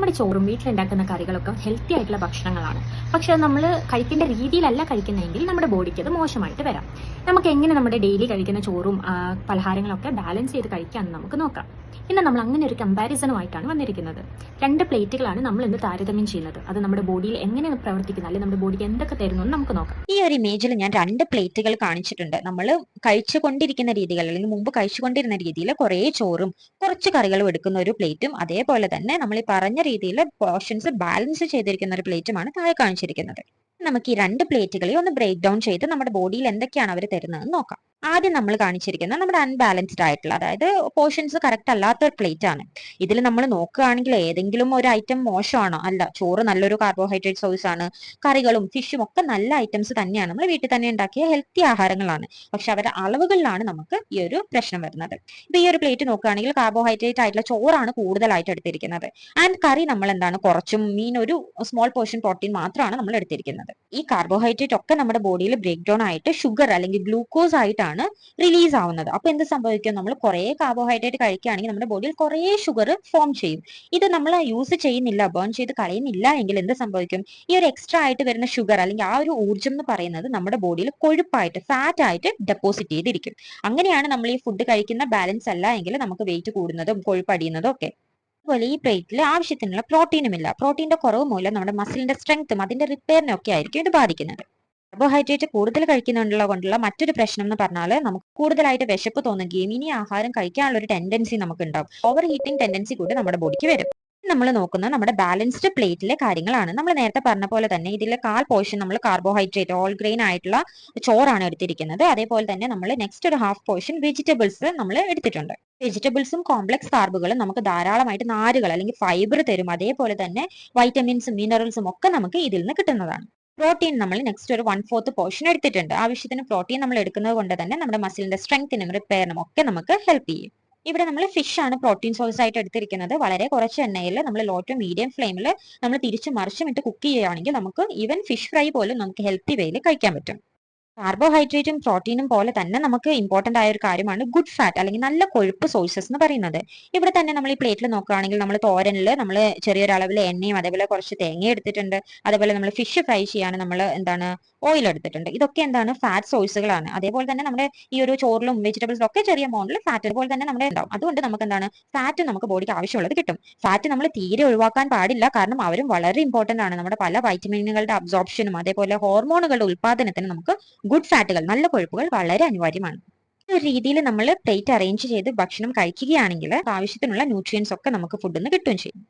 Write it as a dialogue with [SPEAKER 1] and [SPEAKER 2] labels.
[SPEAKER 1] നമ്മുടെ ചോറും വീട്ടിലുണ്ടാക്കുന്ന കറികളൊക്കെ ഹെൽത്തി ആയിട്ടുള്ള ഭക്ഷണങ്ങളാണ്. പക്ഷെ നമ്മൾ കഴിക്കേണ്ട രീതിയിലല്ല കഴിക്കുന്നതെങ്കിൽ നമ്മുടെ ബോഡിക്ക് അത് മോശമായിട്ട് വരാം. നമുക്ക് എങ്ങനെ നമ്മുടെ ഡെയിലി കഴിക്കുന്ന ചോറും പലഹാരങ്ങളൊക്കെ ബാലൻസ് ചെയ്ത് കഴിക്കാമെന്ന് നമുക്ക് നോക്കാം. ഇന്ന് നമ്മൾ അങ്ങനെ ഒരു കമ്പാരിസണുമായിട്ടാണ് വന്നിരിക്കുന്നത്. 2 പ്ലേറ്റുകളാണ് നമ്മൾ ഇന്ന് താരതമ്യം ചെയ്യുന്നത്. അത് നമ്മുടെ ബോഡിയിൽ എങ്ങനെ പ്രവർത്തിക്കുന്നു, അല്ലെങ്കിൽ നമ്മുടെ ബോഡിക്ക് എന്തൊക്കെ തരുന്നു എന്ന് നമുക്ക് നോക്കാം.
[SPEAKER 2] ഈ ഒരു ഇമേജിൽ ഞാൻ 2 പ്ലേറ്റുകൾ കാണിച്ചിട്ടുണ്ട്. നമ്മൾ കഴിച്ചുകൊണ്ടിരിക്കുന്ന രീതികൾ അല്ലെങ്കിൽ മുമ്പ് കഴിച്ചുകൊണ്ടിരുന്ന രീതിയിൽ കുറേ ചോറും കുറച്ച് കറികളും എടുക്കുന്ന ഒരു പ്ലേറ്റും, അതേപോലെ തന്നെ നമ്മൾ ഈ പറഞ്ഞ രീതിയിൽ പോർഷൻസ് ബാലൻസ് ചെയ്തിരിക്കുന്ന ഒരു പ്ലേറ്റുമാണ് താഴെ കാണിച്ചിരിക്കുന്നത്. നമുക്ക് ഈ 2 പ്ലേറ്റുകളെ ഒന്ന് ബ്രേക്ക് ഡൗൺ ചെയ്ത് നമ്മുടെ ബോഡിയിൽ എന്തൊക്കെയാണ് അവർ തരുന്നതെന്ന് നോക്കാം. ആദ്യം നമ്മൾ കാണിച്ചിരിക്കുന്നത് നമ്മുടെ അൺബാലൻസ്ഡ് ആയിട്ടുള്ള, അതായത് പോർഷൻസ് കറക്റ്റ് അല്ലാത്ത ഒരു പ്ലേറ്റ് ആണ്. ഇതിൽ നമ്മൾ നോക്കുകയാണെങ്കിൽ ഏതെങ്കിലും ഒരു ഐറ്റം മോശമാണോ? അല്ല. ചോറ് നല്ലൊരു കാർബോഹൈഡ്രേറ്റ് സോഴ്സ് ആണ്. കറികളും ഫിഷും ഒക്കെ നല്ല ഐറ്റംസ് തന്നെയാണ്. നമ്മൾ വീട്ടിൽ തന്നെ ഉണ്ടാക്കിയ ഹെൽത്തി ആഹാരങ്ങളാണ്. പക്ഷെ അവരുടെ അളവുകളിലാണ് നമുക്ക് ഈ ഒരു പ്രശ്നം വരുന്നത്. ഇപ്പൊ ഈ ഒരു പ്ലേറ്റ് നോക്കുകയാണെങ്കിൽ കാർബോഹൈഡ്രേറ്റ് ആയിട്ടുള്ള ചോറാണ് കൂടുതലായിട്ട് എടുത്തിരിക്കുന്നത്. ആൻഡ് കറി നമ്മൾ എന്താണ് കുറച്ചും, മീൻ ഒരു സ്മോൾ പോർഷൻ പ്രോട്ടീൻ മാത്രമാണ് നമ്മൾ എടുത്തിരിക്കുന്നത്. ഈ കാർബോഹൈഡ്രേറ്റ് ഒക്കെ നമ്മുടെ ബോഡിയിൽ ബ്രേക്ക് ഡൗൺ ആയിട്ട് ഷുഗർ അല്ലെങ്കിൽ ഗ്ലൂക്കോസ് ആയിട്ടാണ് റിലീസ് ആവുന്നത്. അപ്പൊ എന്ത് സംഭവിക്കും? നമ്മൾ കുറെ കാർബോഹൈഡ്രേറ്റ് കഴിക്കുകയാണെങ്കിൽ നമ്മുടെ ബോഡിയിൽ കുറെ ഷുഗർ ഫോം ചെയ്യും. ഇത് നമ്മൾ യൂസ് ചെയ്യുന്നില്ല, ബേൺ ചെയ്ത് കളയുന്നില്ല എങ്കിൽ എന്ത് സംഭവിക്കും? ഈ ഒരു എക്സ്ട്രാ ആയിട്ട് വരുന്ന ഷുഗർ അല്ലെങ്കിൽ ആ ഒരു ഊർജ്ജം എന്ന് പറയുന്നത് നമ്മുടെ ബോഡിയിൽ കൊഴുപ്പായിട്ട്, ഫാറ്റ് ആയിട്ട് ഡെപ്പോസിറ്റ് ചെയ്തിരിക്കും. അങ്ങനെയാണ് നമ്മൾ ഈ ഫുഡ് കഴിക്കുന്ന ബാലൻസ് അല്ല എങ്കിൽ നമുക്ക് വെയിറ്റ് കൂടുന്നതും കൊഴുപ്പടിയുന്നതും ഒക്കെ. അതുപോലെ ഈ പ്ലേറ്റിൽ ആവശ്യത്തിനുള്ള പ്രോട്ടീനും ഇല്ല. പ്രോട്ടീന്റെ കുറവ് മൂലം നമ്മുടെ മസിലിന്റെ സ്ട്രെങ്ത്തും അതിന്റെ റിപ്പയറിനും ഒക്കെ ആയിരിക്കും ഇത് ബാധിക്കുന്നത്. കാർബോഹൈഡ്രേറ്റ് കൂടുതൽ കഴിക്കുന്നുള്ളത് കൊണ്ടുള്ള മറ്റൊരു പ്രശ്നം എന്ന് പറഞ്ഞാൽ നമുക്ക് കൂടുതലായിട്ട് വിശപ്പ് തോന്നുകയും ഇനി ആഹാരം കഴിക്കാനുള്ള ഒരു ടെൻഡൻസി നമുക്ക് ഉണ്ടാവും. ഓവർ ഹീറ്റിംഗ് ടെൻഡൻസി കൂടി നമ്മുടെ ബോഡിക്ക് വരും. നമ്മൾ നോക്കുന്ന നമ്മുടെ ബാലൻസ്ഡ് പ്ലേറ്റിലെ കാര്യങ്ങളാണ്. നമ്മൾ നേരത്തെ പറഞ്ഞ പോലെ തന്നെ ഇതിലെ 1/4 പോർഷൻ നമ്മൾ കാർബോഹൈഡ്രേറ്റ്, ഓൾ ഗ്രെയിൻ ആയിട്ടുള്ള ചോറാണ് എടുത്തിരിക്കുന്നത്. അതേപോലെ തന്നെ നമ്മൾ നെക്സ്റ്റ് ഒരു 1/2 പോർഷൻ വെജിറ്റബിൾസ് നമ്മൾ എടുത്തിട്ടുണ്ട്. വെജിറ്റബിൾസും കോംപ്ലക്സ് കാർബുകളും നമുക്ക് ധാരാളമായിട്ട് നാരുകൾ അല്ലെങ്കിൽ ഫൈബർ തരും. അതേപോലെ തന്നെ വൈറ്റമിൻസും മിനറൽസും ഒക്കെ നമുക്ക് ഇതിൽ നിന്ന് കിട്ടുന്നതാണ്. പ്രോട്ടീൻ നമ്മൾ നെക്സ്റ്റ് ഒരു 1/4 പോർഷൻ എടുത്തിട്ടുണ്ട്. ആവശ്യത്തിന് പ്രോട്ടീൻ നമ്മൾ എടുക്കുന്നത് കൊണ്ട് തന്നെ നമ്മുടെ മസിലിന്റെ സ്ട്രെങ്ത്തിനും റിപ്പയറിനും ഒക്കെ നമുക്ക് ഹെൽപ്പ് ചെയ്യും. ഇവിടെ നമ്മൾ ഫിഷ് ആണ് പ്രോട്ടീൻ സോഴ്സ് ആയിട്ട് എടുത്തിരിക്കുന്നത്. വളരെ കുറച്ച് എണ്ണയിൽ നമ്മൾ ലോ ടു മീഡിയം ഫ്ലെയിമിൽ നമ്മൾ തിരിച്ചും മറിച്ചും ഇട്ട് കുക്ക് ചെയ്യുകയാണെങ്കിൽ നമുക്ക് ഈവൻ ഫിഷ് ഫ്രൈ പോലും നമുക്ക് ഹെൽത്തി വേയിൽ കഴിക്കാൻ പറ്റും. കാർബോഹൈഡ്രേറ്റും പ്രോട്ടീനും പോലെ തന്നെ നമുക്ക് ഇമ്പോർട്ടന്റ് ആയ ഒരു കാര്യമാണ് ഗുഡ് ഫാറ്റ് അല്ലെങ്കിൽ നല്ല കൊഴുപ്പ് സോഴ്സസ് എന്ന് പറയുന്നത്. ഇവിടെ തന്നെ നമ്മൾ ഈ പ്ലേറ്റിൽ നോക്കുകയാണെങ്കിൽ നമ്മൾ തോരനിൽ നമ്മൾ ചെറിയൊരു അളവിൽ എണ്ണയും അതേപോലെ കുറച്ച് തേങ്ങ എടുത്തിട്ടുണ്ട്. അതേപോലെ നമ്മൾ ഫിഷ് ഫ്രൈ ചെയ്യാൻ നമ്മൾ എന്താണ് ഓയിൽ എടുത്തിട്ടുണ്ട്. ഇതൊക്കെ എന്താണ് ഫാറ്റ് സോഴ്സുകളാണ്. അതേപോലെ തന്നെ നമ്മുടെ ഈ ഒരു ചോറിലും വെജിറ്റബിൾസിലും ഒക്കെ ചെറിയ എമൗണ്ടിൽ ഫാറ്റ് അതുപോലെ തന്നെ നമ്മുടെ ഉണ്ടാവും. അതുകൊണ്ട് നമുക്ക് എന്താണ് ഫാറ്റ് നമുക്ക് ബോഡിക്ക് ആവശ്യമുള്ളത് കിട്ടും. ഫാറ്റ് നമ്മൾ തീരെ ഒഴിവാക്കാൻ പാടില്ല, കാരണം അവരും വളരെ ഇമ്പോർട്ടന്റ് ആണ്. നമ്മുടെ പല വൈറ്റമിനുകളുടെ അബ്സോർപ്ഷനും അതേപോലെ ഹോർമോണുകളുടെ ഉൽപാദനത്തിന് നമുക്ക് ഗുഡ് ഫാറ്റുകൾ, നല്ല കൊഴുപ്പുകൾ വളരെ അനിവാര്യമാണ്. ഈ ഒരു രീതിയിൽ നമ്മൾ പ്ലേറ്റ് അറേഞ്ച് ചെയ്ത് ഭക്ഷണം കഴിക്കുകയാണെങ്കിൽ ആവശ്യത്തിനുള്ള ന്യൂട്രിയൻസ് ഒക്കെ നമുക്ക് ഫുഡിൽ നിന്ന് കിട്ടുകയും ചെയ്യും.